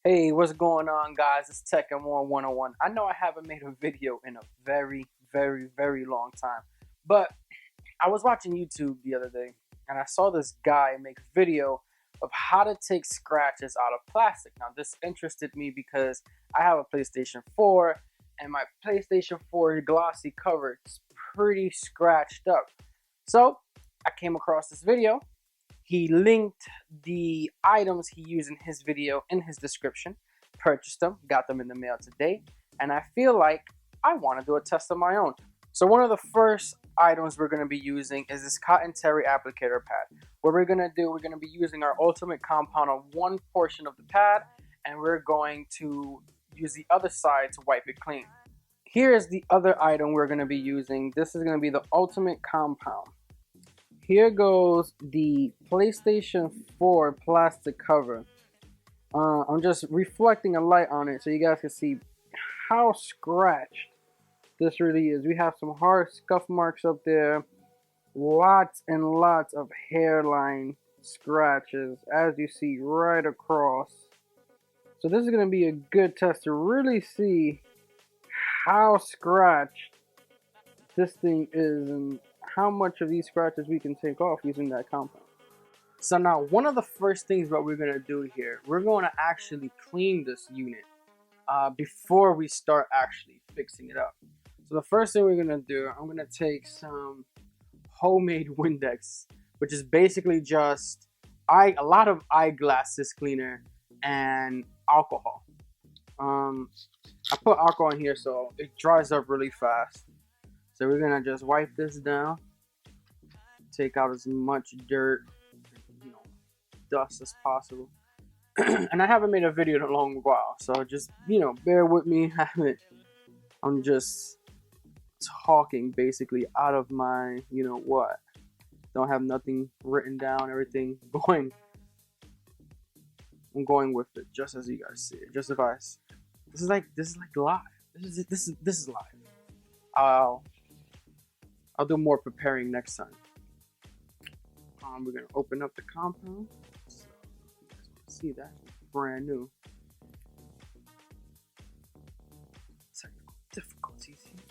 Hey, what's going on, guys? It's Tech and More 101. I know I haven't made a video in a very long time, but I was watching YouTube the other day and I saw this guy make a video of how to take scratches out of plastic. Now, this interested me because I have a PlayStation 4 and my PlayStation 4 glossy cover is pretty scratched up. So, I came across this video. He linked the items he used in his video in his description, purchased them, got them in the mail today, and I feel like I want to do a test of my own. So one of the first items we're going to be using is this cotton terry applicator pad. What we're going to be using our ultimate compound on one portion of the pad, and we're going to use the other side to wipe it clean. Here is the other item we're going to be using. This is going to be the ultimate compound. Here goes the PlayStation 4 plastic cover. I'm just reflecting a light on it so you guys can see how scratched this really is. We have some hard scuff marks up there. Lots and lots of hairline scratches, as you see right across. So this is going to be a good test to really see how scratched this thing is and how much of these scratches we can take off using that compound. So now, one of the first things what we're going to do here, we're going to actually clean this unit before we start actually fixing it up. So the first thing we're going to do, I'm going to take some homemade Windex, which is basically just a lot of eyeglasses cleaner and alcohol. I put alcohol in here so it dries up really fast. So we're going to just wipe this down, take out as much dirt, dust as possible. And I haven't made a video in a long while, so just, bear with me. I'm just talking basically out of my, what. Don't have nothing written down, everything going. I'm going with it, just as you guys see it. Just if this is like live. This is live. I'll do more preparing next time. We're gonna open up the compound. So you guys want to see that? Brand new. Technical difficulties here.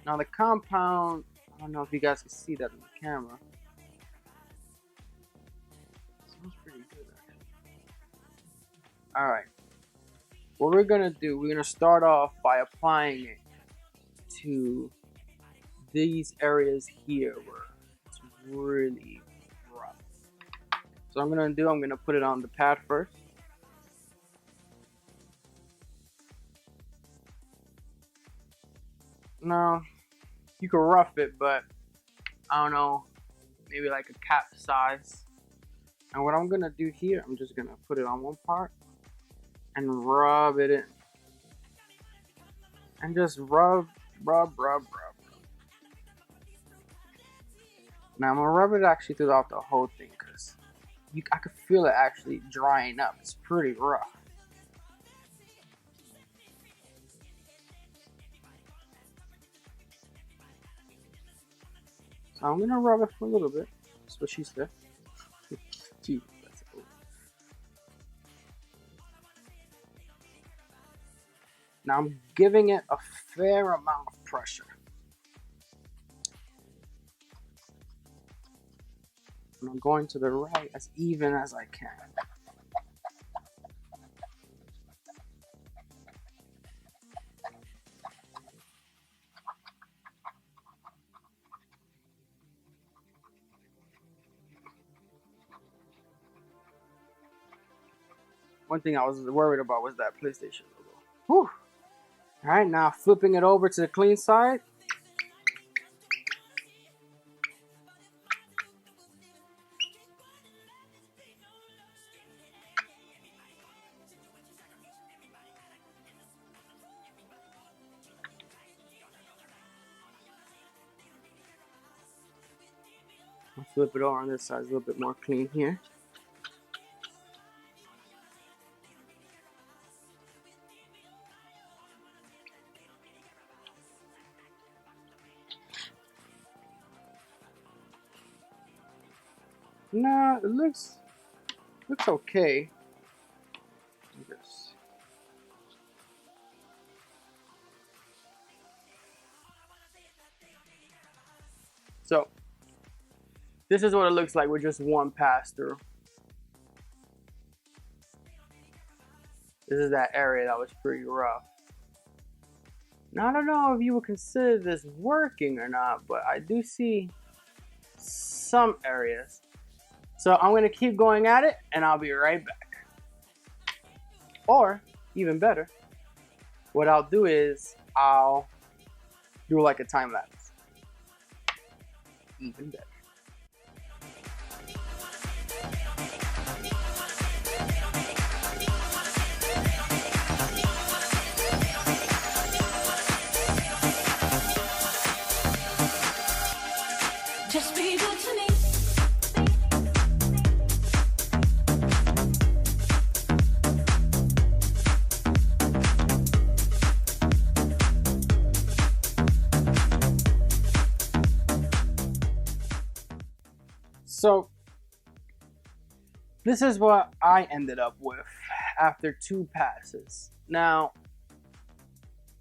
Now the compound, I don't know if you guys can see that in the camera. It smells pretty good actually. Alright. What we're gonna do, we're gonna start off by applying it to these areas here where it's really rough. So I'm gonna put it on the pad first. Now, you can rough it, but I don't know, maybe like a cap size. And what I'm gonna do here, I'm just gonna put it on one part and rub it in. And just rub. Now I'm gonna rub it actually throughout the whole thing because I could feel it actually drying up. It's pretty rough. So I'm gonna rub it for a little bit. That's what she said. Gee, that's cool. Now I'm giving it a fair amount of pressure. And I'm going to the right as even as I can. One thing I was worried about was that PlayStation logo. Whew. Alright, now flipping it over to the clean side. I'll flip it over on this side, it's a little bit more clean here. Nah, it looks okay. Yes. So this is what it looks like with just one pass through. This is that area that was pretty rough. Now I don't know if you would consider this working or not, but I do see some areas. So I'm gonna keep going at it and I'll be right back. Or even better, what I'll do is I'll do like a time lapse. Even better. Just be good to me. So this is what I ended up with after 2 passes. Now,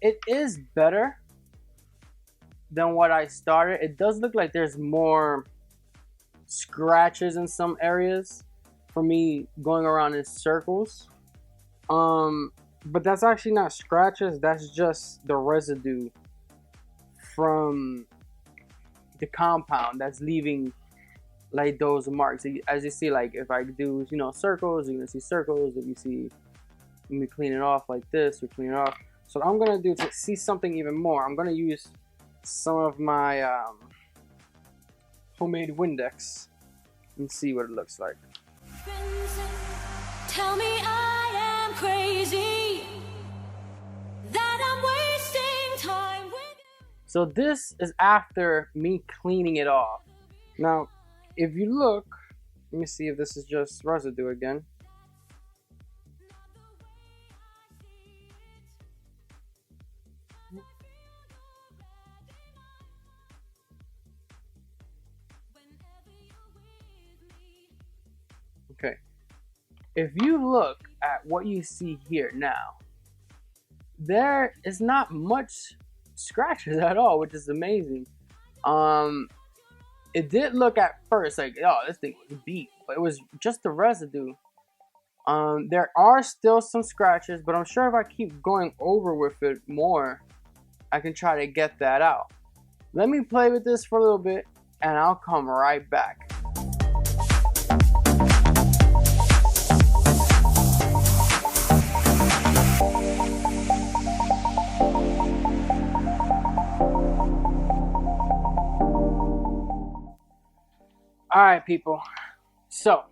it is better than what I started. It does look like there's more scratches in some areas for me going around in circles. But that's actually not scratches, that's just the residue from the compound that's leaving like those marks. As you see, like if I do, you know, circles, you're gonna see circles. If you see me clean it off like this, we clean it off. So what I'm gonna do to see something even more, I'm gonna use some of my homemade Windex and see what it looks like. Tell me I am crazy, that I'm wasting time with you. So this is after me cleaning it off. Now, if you look, let me see if this is just residue again. Okay, if you look at what you see here now, there is not much scratches at all, which is amazing. It did look at first like, oh, this thing was beat, but it was just the residue. There are still some scratches, but I'm sure if I keep going over with it more, I can try to get that out. Let me play with this for a little bit, and I'll come right back. Alright, people, so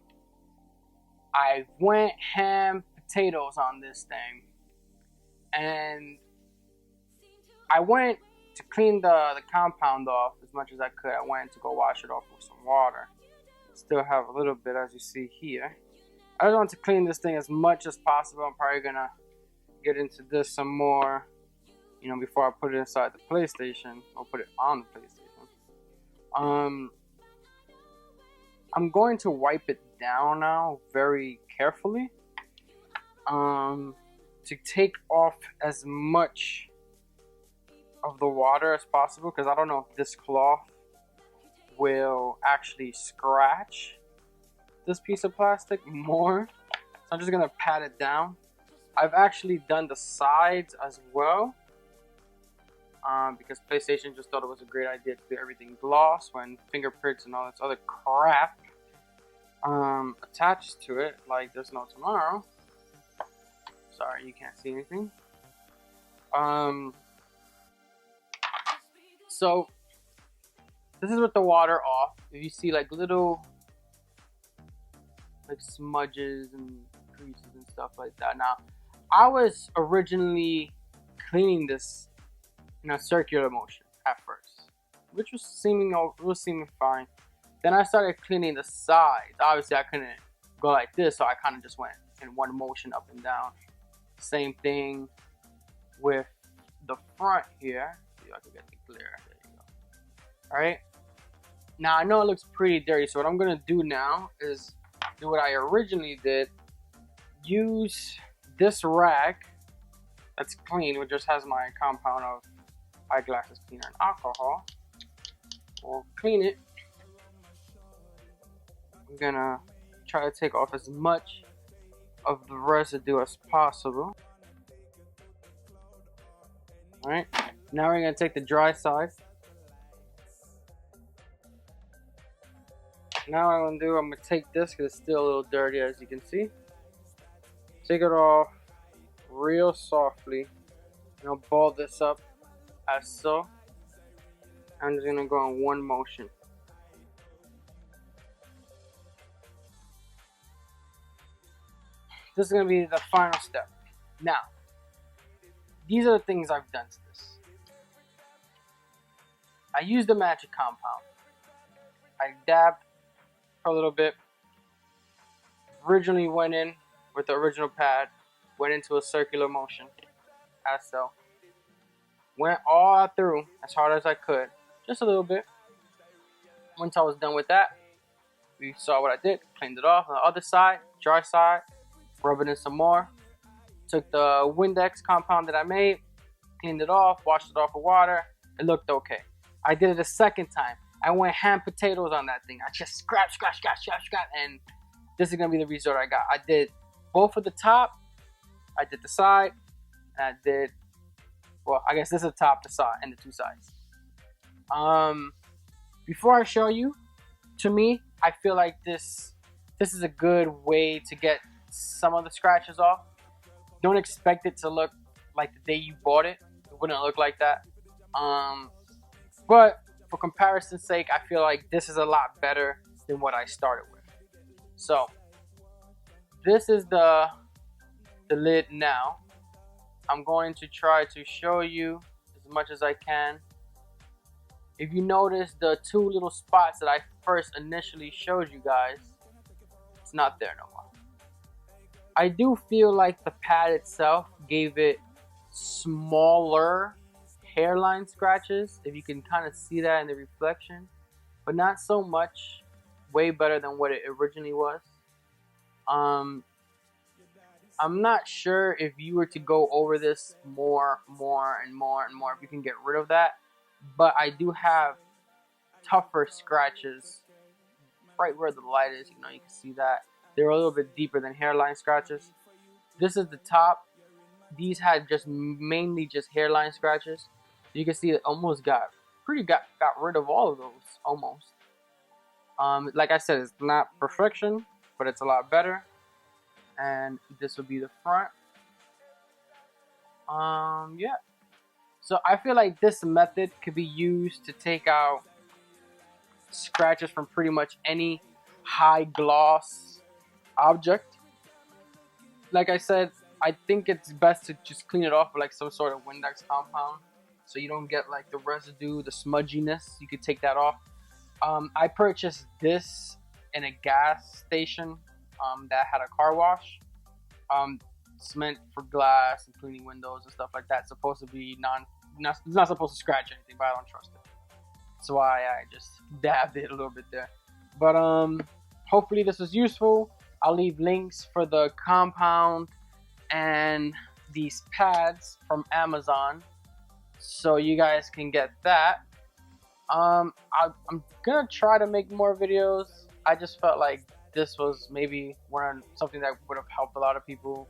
I went ham potatoes on this thing, and I went to clean the compound off as much as I could. I went to go wash it off with some water. Still have a little bit, as you see here. I just want to clean this thing as much as possible. I'm probably gonna get into this some more, you know, before I put it inside the PlayStation, or put it on the PlayStation. I'm going to wipe it down now very carefully, to take off as much of the water as possible, because I don't know if this cloth will actually scratch this piece of plastic more. So I'm just gonna pat it down. I've actually done the sides as well, because PlayStation just thought it was a great idea to do everything gloss when fingerprints and all this other crap attached to it like there's no tomorrow. Sorry, you can't see anything. So this is with the water off. If you see like little like smudges and creases and stuff like that. Now, I was originally cleaning this in a circular motion at first, which was seeming fine. Then I started cleaning the sides. Obviously, I couldn't go like this, so I kind of just went in one motion up and down. Same thing with the front here. See if I can get the glare. There you go. All right. Now I know it looks pretty dirty, so what I'm gonna do now is do what I originally did. Use this rag that's clean, which just has my compound of eyeglasses cleaner and alcohol. We'll clean it. I'm gonna try to take off as much of the residue as possible. Alright, now we're gonna take the dry side. Now what I'm gonna do, I'm gonna take this because it's still a little dirty, as you can see. Take it off real softly, and I'll ball this up as so. I'm just gonna go in one motion. This is gonna be the final step. Now, these are the things I've done to this. I used the magic compound. I dabbed for a little bit. Originally went in with the original pad, went into a circular motion, as so. Went all through as hard as I could, just a little bit. Once I was done with that, we saw what I did, cleaned it off. On the other side, dry side, rub it in some more. Took the Windex compound that I made, cleaned it off, washed it off with water. It looked okay. I did it a second time. I went ham potatoes on that thing. I just scratch, and this is gonna be the result I got. I did both of the top, I did the side, and I did, well, I guess this is the top, the side, and the two sides. Before I show you, to me, I feel like this is a good way to get some of the scratches off. Don't expect it to look like the day you bought it. It wouldn't look like that. But for comparison's sake, I feel like this is a lot better than what I started with. So this is the lid now. I'm going to try to show you as much as I can. If you notice the two little spots that I first initially showed you guys, it's not there no more. I do feel like the pad itself gave it smaller hairline scratches, if you can kind of see that in the reflection, but not so much. Way better than what it originally was. I'm not sure if you were to go over this more, if you can get rid of that, but I do have tougher scratches right where the light is. You know, you can see that they're a little bit deeper than hairline scratches. This is the top. These had just mainly just hairline scratches. You can see it almost got rid of all of those almost. Like I said, it's not perfection, but it's a lot better. And this will be the front. Yeah. So I feel like this method could be used to take out scratches from pretty much any high gloss object. Like I said, I think it's best to just clean it off with like some sort of Windex compound, so you don't get like the residue, the smudginess. You could take that off. I purchased this in a gas station that had a car wash. It's meant for glass and cleaning windows and stuff like that. It's supposed to be it's not supposed to scratch anything, but I don't trust it. That's why I just dabbed it a little bit there. But hopefully this was useful. I'll leave links for the compound and these pads from Amazon, so you guys can get that. I'm gonna try to make more videos. I just felt like this was maybe something that would have helped a lot of people.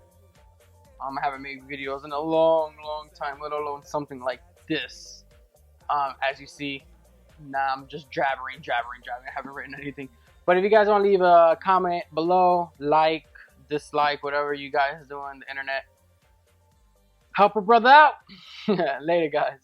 I haven't made videos in a long time, let alone something like this. As you see, now I'm just jabbering. I haven't written anything. But if you guys want to leave a comment below, like, dislike, whatever you guys do on the internet, help a brother out. Later, guys.